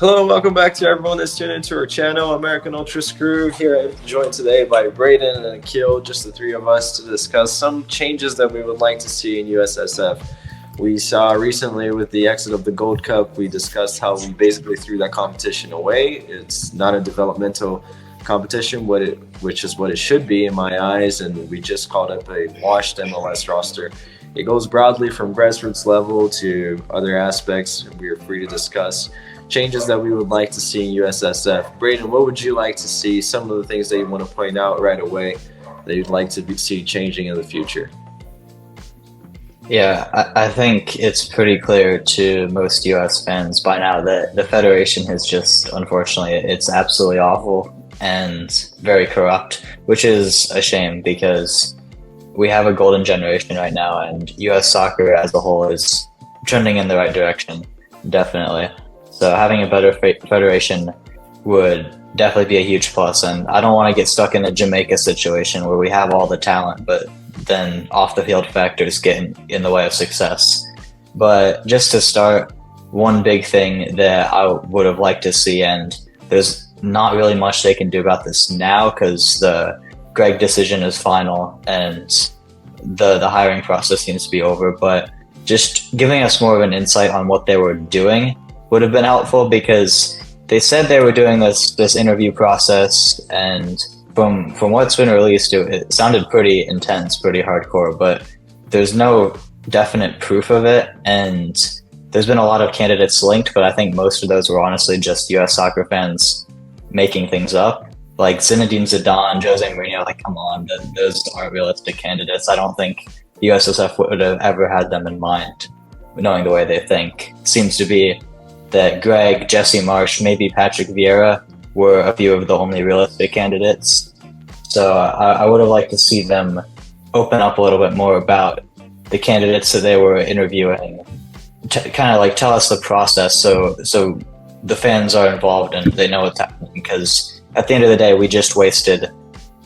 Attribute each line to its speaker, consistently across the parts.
Speaker 1: Hello, welcome back to everyone that's tuned into our channel, American Ultra Screwed. Here I'm joined today by Braden and Akil, just the three of us, to discuss some changes that we would like to see in USSF. We saw recently with the exit of the Gold Cup, we discussed how we basically threw that competition away. It's not a developmental competition, which is what it should be in my eyes, and we just called up a washed MLS roster. It goes broadly from grassroots level to other aspects. We are free to discuss changes that we would like to see in USSF. Braden, what would you like to see? Some of the things that you want to point out right away that you'd like to see changing in the future.
Speaker 2: Yeah, I think it's pretty clear to most US fans by now that the Federation has just, unfortunately, it's absolutely awful and very corrupt, which is a shame because we have a golden generation right now and US soccer as a whole is trending in the right direction, definitely. So having a better federation would definitely be a huge plus, and I don't want to get stuck in a Jamaica situation where we have all the talent, but then off the field factors get in the way of success. But just to start, one big thing that I would have liked to see, and there's not really much they can do about this now because the Greg decision is final and the hiring process seems to be over, but just giving us more of an insight on what they were doing would have been helpful because they said they were doing this interview process, and from what's been released, it sounded pretty intense, pretty hardcore, but there's no definite proof of it, and there's been a lot of candidates linked, but I think most of those were honestly just US soccer fans making things up. Like Zinedine Zidane, Jose Mourinho, like come on, those aren't realistic candidates. I don't think USSF would have ever had them in mind, knowing the way they think. Seems to be that Greg, Jesse Marsch, maybe Patrick Vieira were a few of the only realistic candidates. So I would have liked to see them open up a little bit more about the candidates that they were interviewing, kind of like tell us the process so the fans are involved and they know what's happening, because at the end of the day, we just wasted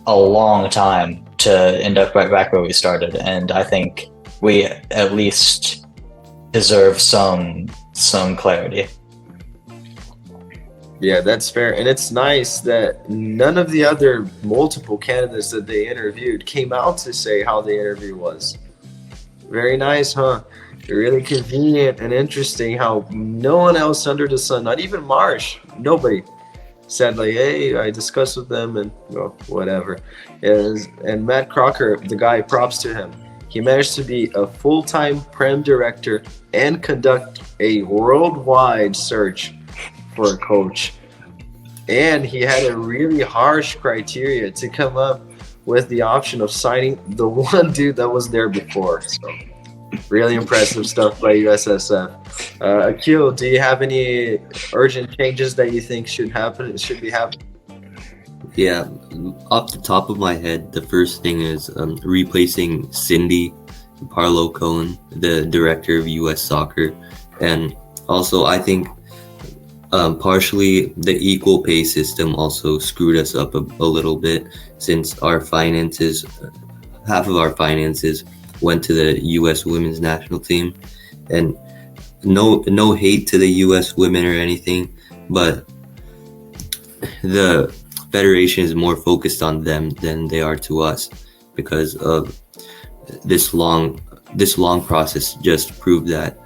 Speaker 2: a long time to end up right back where we started, and I think we at least deserve some clarity.
Speaker 1: Yeah, that's fair. And it's nice that none of the other multiple candidates that they interviewed came out to say how the interview was. Very nice, huh? Really convenient and interesting how no one else under the sun, not even Marsh, nobody said like, hey, I discussed with them and well, whatever. And Matt Crocker, the guy, props to him. He managed to be a full-time Prem director and conduct a worldwide search for a coach. And he had a really harsh criteria to come up with the option of signing the one dude that was there before. So really impressive stuff by USSF. Akil, do you have any urgent changes that you think should be happening?
Speaker 3: Yeah, off the top of my head, the first thing is replacing Cindy Parlow Cohen, the director of U.S. Soccer. And also, I think partially the equal pay system also screwed us up a little bit, since our finances, half of our finances went to the U.S. women's national team. And no hate to the U.S. women or anything, but the Federation is more focused on them than they are to us, because of this long process just proved that.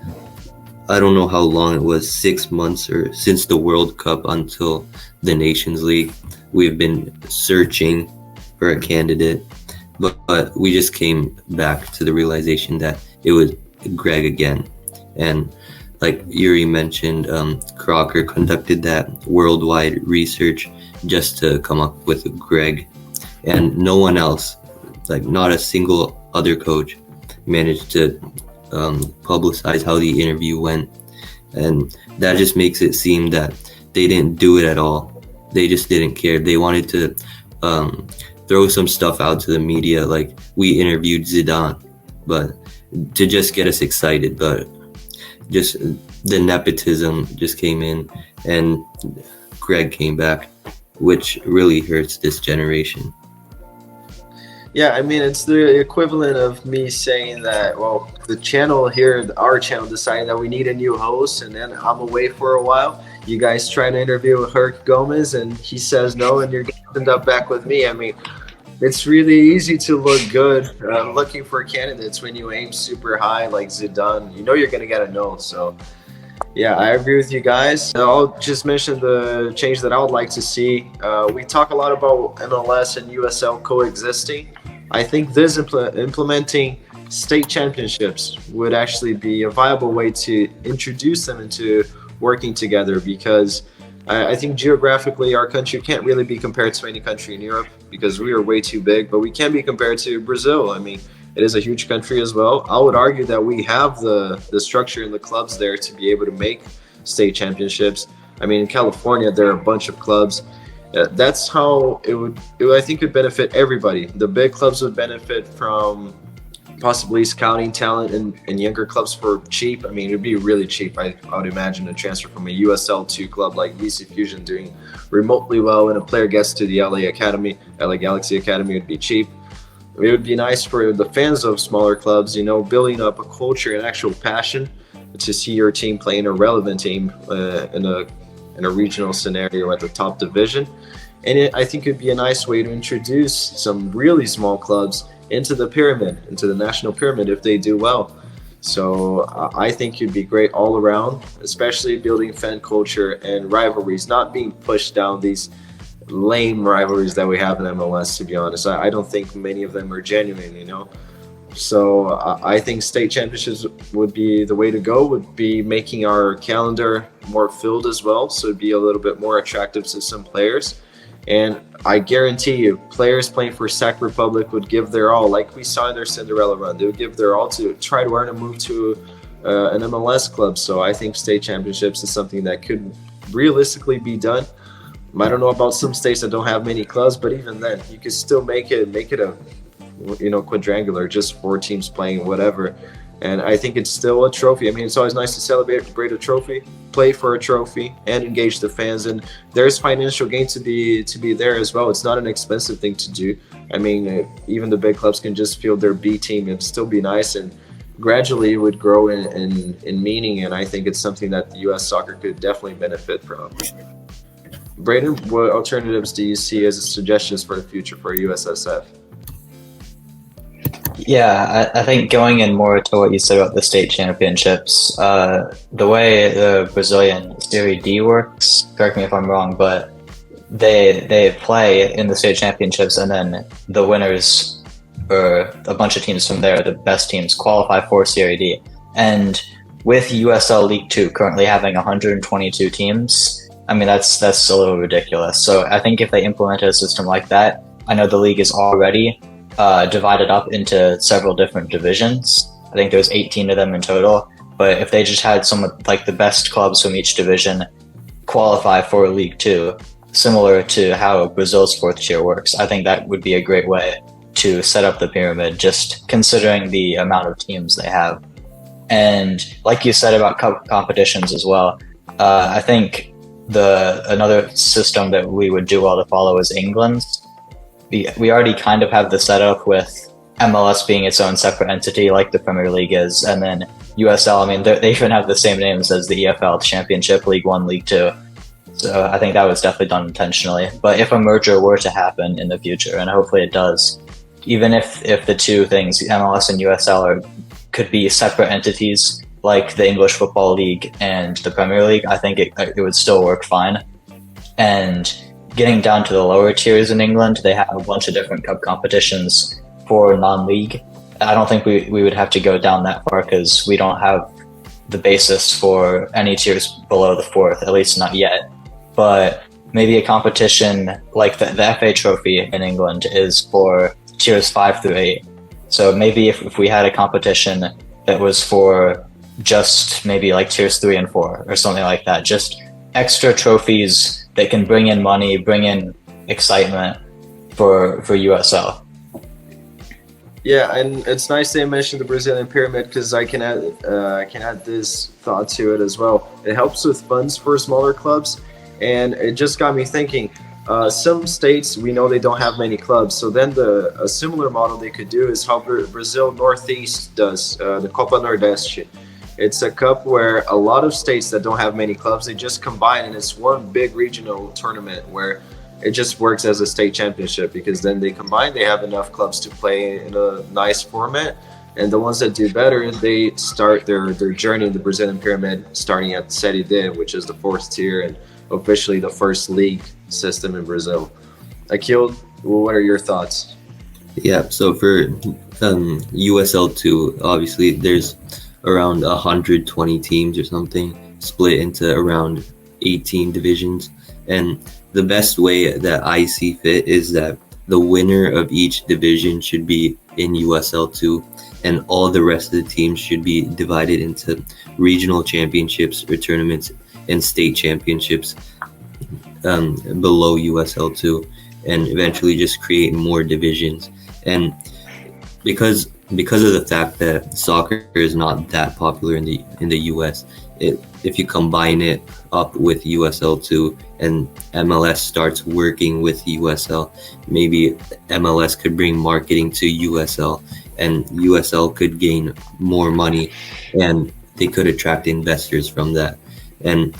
Speaker 3: I don't know how long it was, 6 months or since the World Cup until the Nations League, we've been searching for a candidate, but we just came back to the realization that it was Greg again. And like Yuri mentioned, Crocker conducted that worldwide research just to come up with Greg, and no one else, like not a single other coach, managed to publicize how the interview went. And that just makes it seem that they didn't do it at all. They just didn't care. They wanted to throw some stuff out to the media, like we interviewed Zidane, but to just get us excited. But just the nepotism just came in, and Greg came back, which really hurts this generation.
Speaker 1: Yeah, I mean, it's the equivalent of me saying that, well, the channel here, our channel, deciding that we need a new host, and then I'm away for a while. You guys try to interview with Herc Gomez, and he says no, and you're going to end up back with me. I mean, it's really easy to look good looking for candidates when you aim super high like Zidane. You know you're going to get a no. So, yeah, I agree with you guys. I'll just mention the change that I would like to see. We talk a lot about MLS and USL coexisting. I think this implementing state championships would actually be a viable way to introduce them into working together, because I think geographically our country can't really be compared to any country in Europe because we are way too big, but we can be compared to Brazil. I mean, it is a huge country as well. I would argue that we have the structure and the clubs there to be able to make state championships. I mean, in California, there are a bunch of clubs. That's how I think it would benefit everybody. The big clubs would benefit from possibly scouting talent in younger clubs for cheap. I mean, it'd be really cheap. I would imagine a transfer from a USL2 club like VC Fusion doing remotely well when a player gets to the LA Galaxy Academy would be cheap. It would be nice for the fans of smaller clubs, building up a culture and actual passion to see your team playing a relevant team in a regional scenario at the top division. And I think it'd be a nice way to introduce some really small clubs into the pyramid, into the national pyramid if they do well. So I think it'd be great all around, especially building fan culture and rivalries, not being pushed down these lame rivalries that we have in MLS, to be honest. I don't think many of them are genuine, So I think state championships would be the way to go, would be making our calendar more filled as well. So it'd be a little bit more attractive to some players. And I guarantee you, players playing for Sac Republic would give their all, like we saw in their Cinderella run. They would give their all to try to earn a move to an MLS club. So I think state championships is something that could realistically be done. I don't know about some states that don't have many clubs, but even then, you could still make it a quadrangular, just 4 teams playing, whatever. And I think it's still a trophy. I mean, it's always nice to celebrate a trophy, play for a trophy, and engage the fans. And there's financial gain to be there as well. It's not an expensive thing to do. I mean, even the big clubs can just field their B team and still be nice. And gradually it would grow in meaning. And I think it's something that the U.S. soccer could definitely benefit from. Braden, what alternatives do you see as suggestions for the future for USSF?
Speaker 2: Yeah, I think going in more to what you said about the state championships, the way the Brazilian Serie D works, correct me if I'm wrong, but they play in the state championships, and then the winners, or a bunch of teams from there, the best teams, qualify for Serie D. And with USL League 2 currently having 122 teams, I mean, that's a little ridiculous. So I think if they implemented a system like that, I know the league is already divided up into several different divisions. I think there's 18 of them in total. But if they just had some like the best clubs from each division qualify for League 2, similar to how Brazil's 4th tier works, I think that would be a great way to set up the pyramid, just considering the amount of teams they have. And like you said about cup competitions as well, I think another system that we would do well to follow is England's. We already kind of have the setup with MLS being its own separate entity like the Premier League is, and then USL, I mean, they even have the same names as the EFL Championship, League 1, League 2. So I think that was definitely done intentionally. But if a merger were to happen in the future, and hopefully it does, even if the two things, MLS and USL, could be separate entities like the English Football League and the Premier League, I think it would still work fine. And getting down to the lower tiers in England, they have a bunch of different cup competitions for non-league. I don't think we would have to go down that far because we don't have the basis for any tiers below the 4th, at least not yet. But maybe a competition like the FA Trophy in England is for tiers 5 through 8. So maybe if we had a competition that was for just maybe like tiers 3 and 4 or something like that, just extra trophies that can bring in money, bring in excitement for USL.
Speaker 1: Yeah, and it's nice they mentioned the Brazilian pyramid because I can add this thought to it as well. It helps with funds for smaller clubs, and it just got me thinking. Some states, we know they don't have many clubs, so then a similar model they could do is how Brazil Northeast does, the Copa Nordeste. It's a cup where a lot of states that don't have many clubs, they just combine, and it's one big regional tournament where it just works as a state championship, because then they combine, they have enough clubs to play in a nice format, and the ones that do better, they start their journey in the Brazilian pyramid starting at Série D, which is the fourth tier and officially the first league system in Brazil. Akil, what are your thoughts?
Speaker 3: Yeah, so for USL2, obviously there's around 120 teams or something, split into around 18 divisions. And the best way that I see fit is that the winner of each division should be in USL2, and all the rest of the teams should be divided into regional championships or tournaments and state championships below USL2, and eventually just create more divisions. And because of the fact that soccer is not that popular in the US, if you combine it up with USL2 and MLS starts working with USL, maybe MLS could bring marketing to USL, and USL could gain more money, and they could attract investors from that. And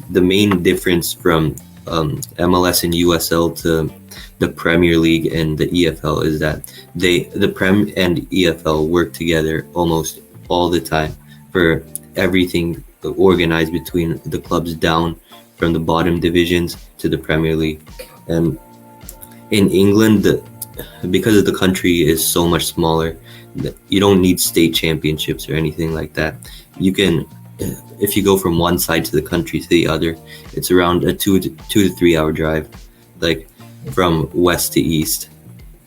Speaker 3: the main difference from MLS and USL to the Premier League and the EFL is that the Prem and EFL work together almost all the time for everything organized between the clubs down from the bottom divisions to the Premier League. And in England, because the country is so much smaller, you don't need state championships or anything like that. You can, if you go from one side to the country to the other, it's around a 2 to 3 hour drive, like from west to east.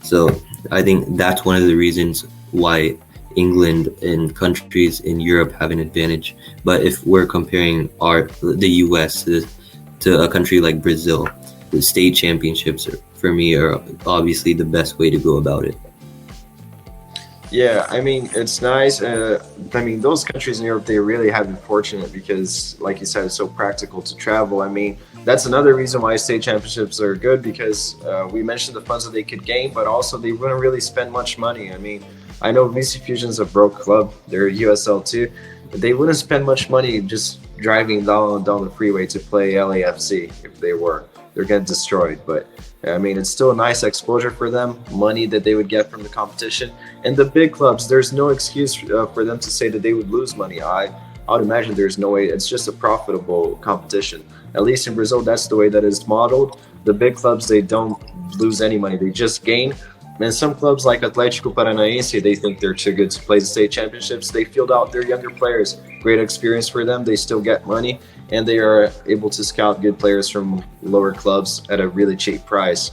Speaker 3: So I think that's one of the reasons why England and countries in Europe have an advantage. But if we're comparing the US to a country like Brazil, the state championships for me are obviously the best way to go about it.
Speaker 1: Yeah, I mean, it's nice. I mean, those countries in Europe, they really have been fortunate because, like you said, it's so practical to travel. I mean, that's another reason why state championships are good, because we mentioned the funds that they could gain, but also they wouldn't really spend much money. I mean, I know VC Fusion's a broke club. They're USL too. But they wouldn't spend much money just driving down the freeway to play LAFC if they were. They're getting destroyed. But I mean, it's still a nice exposure for them, money that they would get from the competition. And the big clubs, there's no excuse for them to say that they would lose money. I would imagine there's no way. It's just a profitable competition. At least in Brazil, that's the way that is modeled. The big clubs, they don't lose any money. They just gain. And some clubs like Atlético Paranaense, they think they're too good to play the state championships. They field out their younger players. Great experience for them. They still get money, and they are able to scout good players from lower clubs at a really cheap price.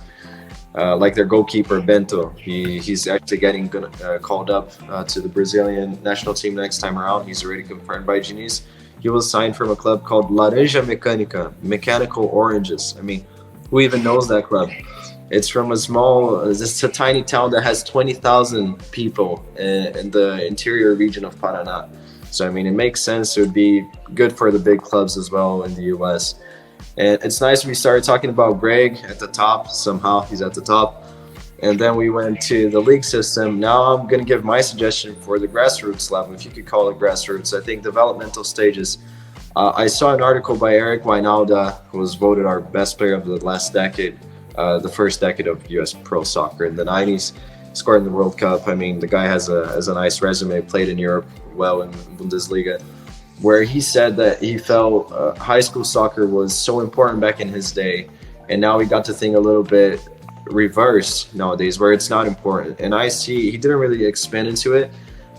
Speaker 1: Like their goalkeeper, Bento. He's actually getting called up to the Brazilian national team next time around. He's already confirmed by Diniz. He was signed from a club called Laranja Mecânica, Mechanical Oranges. I mean, who even knows that club? It's from it's a tiny town that has 20,000 people in the interior region of Paraná. So, I mean, it makes sense. It would be good for the big clubs as well in the US. And it's nice we started talking about Greg at the top. Somehow he's at the top. And then we went to the league system. Now I'm going to give my suggestion for the grassroots level, if you could call it grassroots. I think developmental stages. I saw an article by Eric Wijnalda, who was voted our best player of the last decade. The first decade of U.S. pro soccer in the 90s, scored in the World Cup. I mean, the guy has a nice resume, played in Europe well in Bundesliga, where he said that he felt high school soccer was so important back in his day, and now he got to think a little bit reverse nowadays, where it's not important. And I see he didn't really expand into it,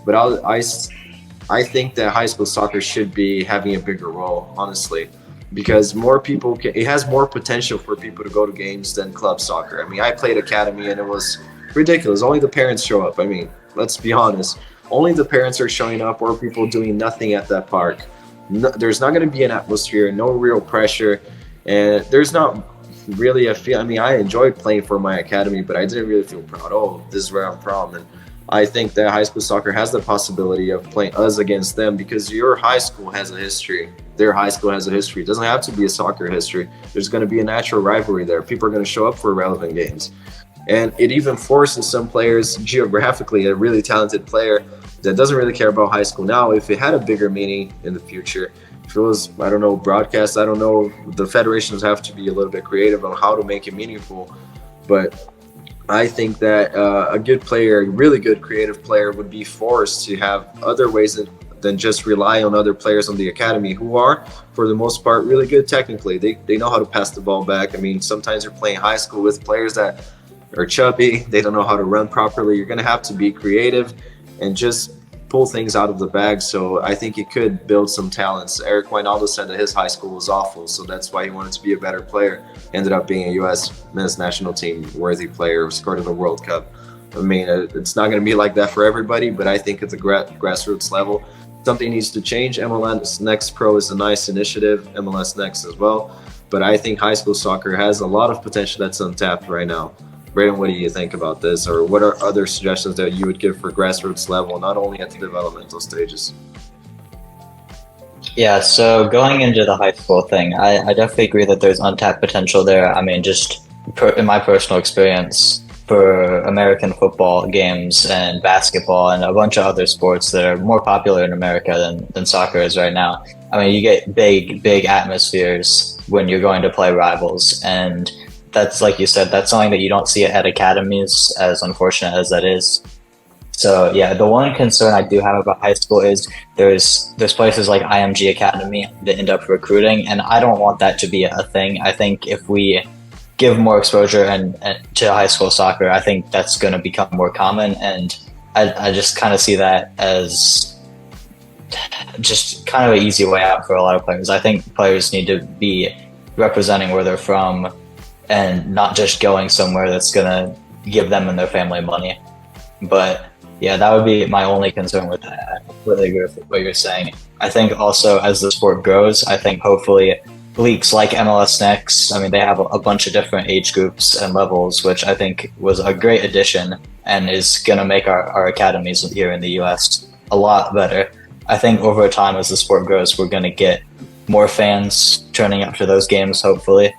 Speaker 1: but I think that high school soccer should be having a bigger role, honestly. Because more people it has more potential for people to go to games than club soccer. I mean, I played academy and it was ridiculous. Only the parents show up. I mean, let's be honest. Only the parents are showing up, or people doing nothing at that park. No, there's not going to be an atmosphere, no real pressure, and there's not really a feel. I mean, I enjoyed playing for my academy, but I didn't really feel proud. Oh, this is where I'm from. And I think that high school soccer has the possibility of playing us against them, because your high school has a history. Their high school has a history. It doesn't have to be a soccer history. There's going to be a natural rivalry there. People are going to show up for relevant games. And it even forces some players geographically, a really talented player, that doesn't really care about high school now, if it had a bigger meaning in the future, if it was, I don't know, broadcast, I don't know, the federations have to be a little bit creative on how to make it meaningful. But I think that a good player, a really good creative player, would be forced to have other ways than just rely on other players on the academy who are, for the most part, really good technically. They know how to pass the ball back. I mean, sometimes you're playing high school with players that are chubby. They don't know how to run properly. You're going to have to be creative and just pull things out of the bag. So I think it could build some talents. Eric Wijnaldum said that his high school was awful, so that's why he wanted to be a better player. Ended up being a U.S. men's national team worthy player, scored in the World Cup. I mean, it's not going to be like that for everybody, but I think at the grassroots level, something needs to change. MLS Next Pro is a nice initiative, MLS Next as well. But I think high school soccer has a lot of potential that's untapped right now. Brayden, what do you think about this? Or what are other suggestions that you would give for grassroots level, not only at the developmental stages?
Speaker 2: Yeah, so going into the high school thing, I definitely agree that there's untapped potential there. I mean, in my personal experience, for American football games and basketball and a bunch of other sports that are more popular in America than soccer is right now. I mean, you get big atmospheres when you're going to play rivals, and that's, like you said, that's something that you don't see at academies, as unfortunate as that is. So yeah, the one concern I do have about high school is there's places like IMG Academy that end up recruiting, and I don't want that to be a thing. I think if we give more exposure and to high school soccer, I think that's going to become more common, and I just kind of see that as just kind of an easy way out for a lot of players. I think players need to be representing where they're from and not just going somewhere that's going to give them and their family money. But yeah, that would be my only concern with that. I completely agree with what you're saying. I think also as the sport grows, I think hopefully leagues like MLS Next, I mean, they have a bunch of different age groups and levels, which I think was a great addition and is going to make our academies here in the US a lot better. I think over time, as the sport grows, we're going to get more fans turning up to those games, hopefully,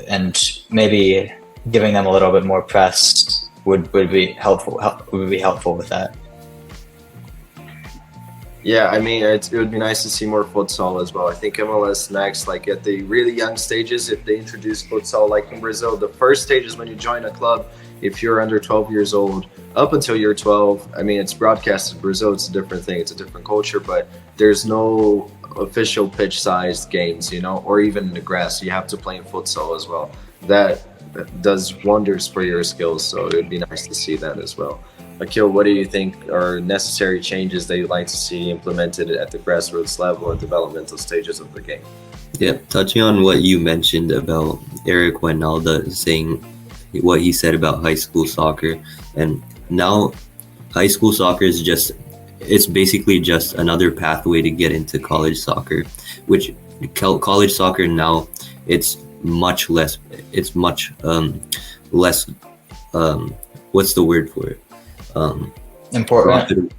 Speaker 2: and maybe giving them a little bit more press would be helpful. Would be helpful with that.
Speaker 1: Yeah, I mean, it would be nice to see more futsal as well. I think MLS Next, like at the really young stages, if they introduce futsal like in Brazil, the first stage is when you join a club. If you're under 12 years old, up until you're 12, I mean, it's broadcasted in Brazil, it's a different thing, it's a different culture, but there's no official pitch-sized games, you know, or even in the grass. You have to play in futsal as well. That does wonders for your skills, so it would be nice to see that as well. Akil, what do you think are necessary changes that you'd like to see implemented at the grassroots level and developmental stages of the game?
Speaker 3: Yeah, touching on what you mentioned about Eric Wijnaldum saying what he said about high school soccer, and now high school soccer is it's basically just another pathway to get into college soccer, which college soccer now, it's much less what's the word for it?
Speaker 2: Important.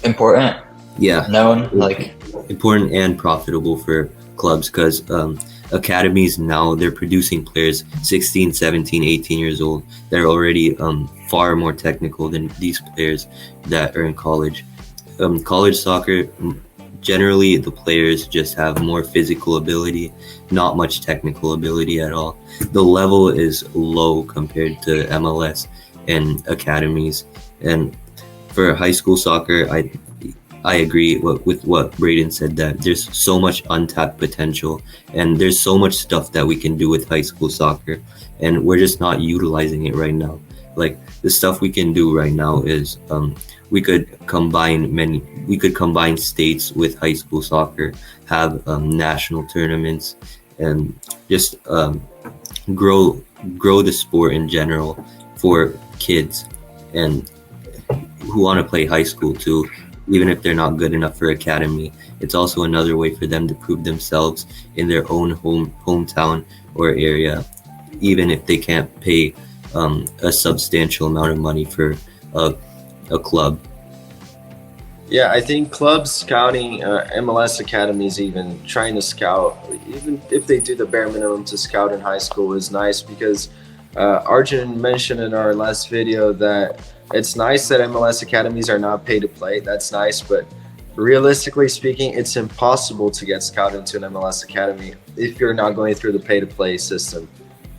Speaker 2: Important.
Speaker 3: Yeah.
Speaker 2: Known, like
Speaker 3: important and profitable for clubs, because academies now, they're producing players 16, 17, 18 years old. They're already far more technical than these players that are in college. College soccer, generally the players just have more physical ability, not much technical ability at all. The level is low compared to MLS and academies. And for high school soccer, I agree with what Brayden said, that there's so much untapped potential and there's so much stuff that we can do with high school soccer, and we're just not utilizing it right now. Like, the stuff we can do right now is we could combine states with high school soccer, have national tournaments, and just grow the sport in general for kids and who want to play high school too. Even if they're not good enough for academy, it's also another way for them to prove themselves in their own hometown or area, even if they can't pay a substantial amount of money for a club.
Speaker 1: Yeah, I think clubs scouting, MLS academies even trying to scout, even if they do the bare minimum to scout in high school, is nice, because Arjun mentioned in our last video that it's nice that MLS academies are not pay to play. That's nice, but realistically speaking, it's impossible to get scouted into an MLS academy if you're not going through the pay to play system.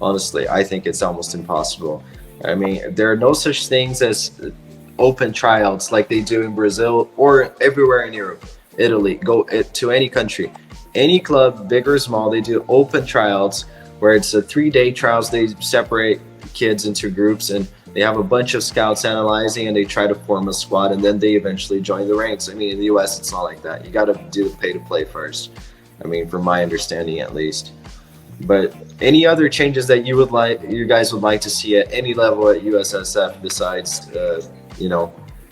Speaker 1: Honestly, I think it's almost impossible. I mean, there are no such things as open tryouts like they do in Brazil or everywhere in Europe, Italy, go to any country. Any club, big or small, they do open tryouts where it's a 3-day trials. They separate kids into groups and they have a bunch of scouts analyzing and they try to form a squad and then they eventually join the ranks. I mean, in the US, it's not like that. You got to do the pay to play first. I mean, from my understanding at least. But any other changes that you guys would like to see at any level at USSF besides,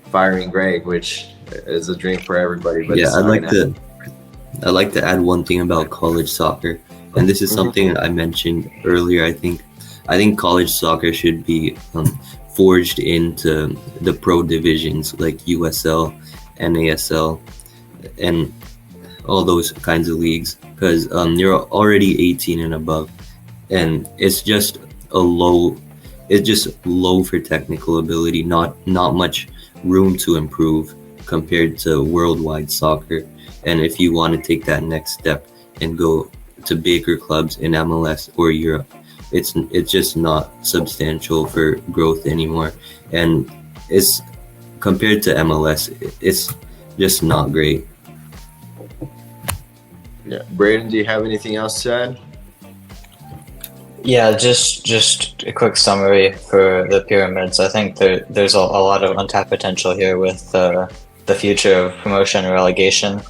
Speaker 1: firing Greg, which is a dream for everybody. But
Speaker 3: Yeah, I'd like to add one thing about college soccer, and this is something I mentioned earlier. I think college soccer should be forged into the pro divisions like USL, NASL, and all those kinds of leagues, because you're already 18 and above, and it's just low for technical ability, not much room to improve compared to worldwide soccer. And if you want to take that next step and go to bigger clubs in MLS or Europe, it's just not substantial for growth anymore, and it's compared to MLS, it's just not great.
Speaker 1: Yeah, Braden, do you have anything else to add?
Speaker 2: Yeah, just a quick summary for the pyramids. I think there's a lot of untapped potential here with the future of promotion and relegation.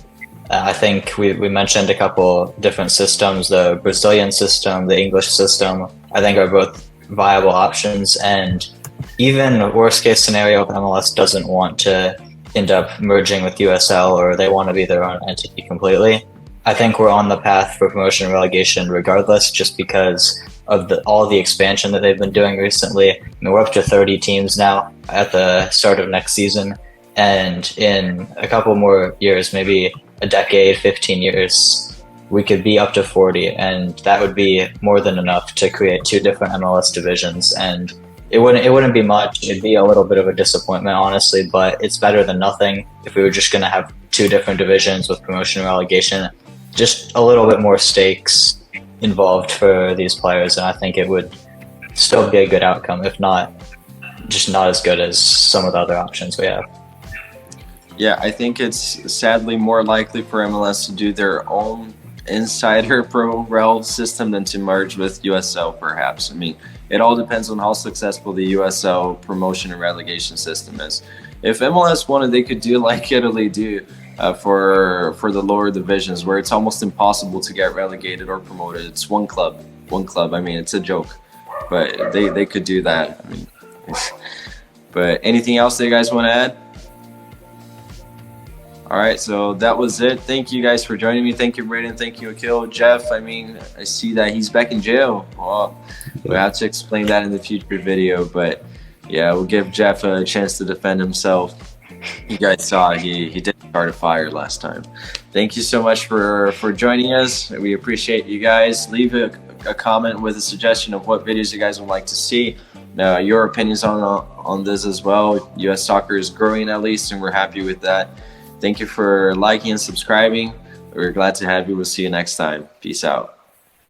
Speaker 2: I think we mentioned a couple different systems. The Brazilian system, the English system, I think are both viable options. And even worst case scenario, if MLS doesn't want to end up merging with USL or they want to be their own entity completely, I think we're on the path for promotion and relegation regardless, just because of all the expansion that they've been doing recently. I mean, we're up to 30 teams now at the start of next season. And in a couple more years, maybe a decade, 15 years, we could be up to 40. And that would be more than enough to create 2 different MLS divisions. And it wouldn't be much. It'd be a little bit of a disappointment, honestly, but it's better than nothing. If we were just going to have 2 different divisions with promotion and relegation, just a little bit more stakes involved for these players, and I think it would still be a good outcome, if not just not as good as some of the other options we have.
Speaker 1: Yeah, I think it's sadly more likely for MLS to do their own insider pro rel system than to merge with USL, perhaps. I mean, it all depends on how successful the USL promotion and relegation system is. If MLS wanted, they could do like Italy do for the lower divisions, where it's almost impossible to get relegated or promoted. It's one club. I mean, it's a joke, but they could do that. I mean, but anything else that you guys want to add? All right, so that was it. Thank you guys for joining me. Thank you, Braden. Thank you, Akil. Jeff, I mean, I see that he's back in jail. Well, we'll have to explain that in the future video, but yeah, we'll give Jeff a chance to defend himself. You guys saw he did start a fire last time. Thank you so much for joining us. We appreciate you guys. Leave a comment with a suggestion of what videos you guys would like to see. Now, your opinions on this as well. US soccer is growing at least, and we're happy with that. Thank you for liking and subscribing. We're glad to have you. We'll see you next time. Peace out.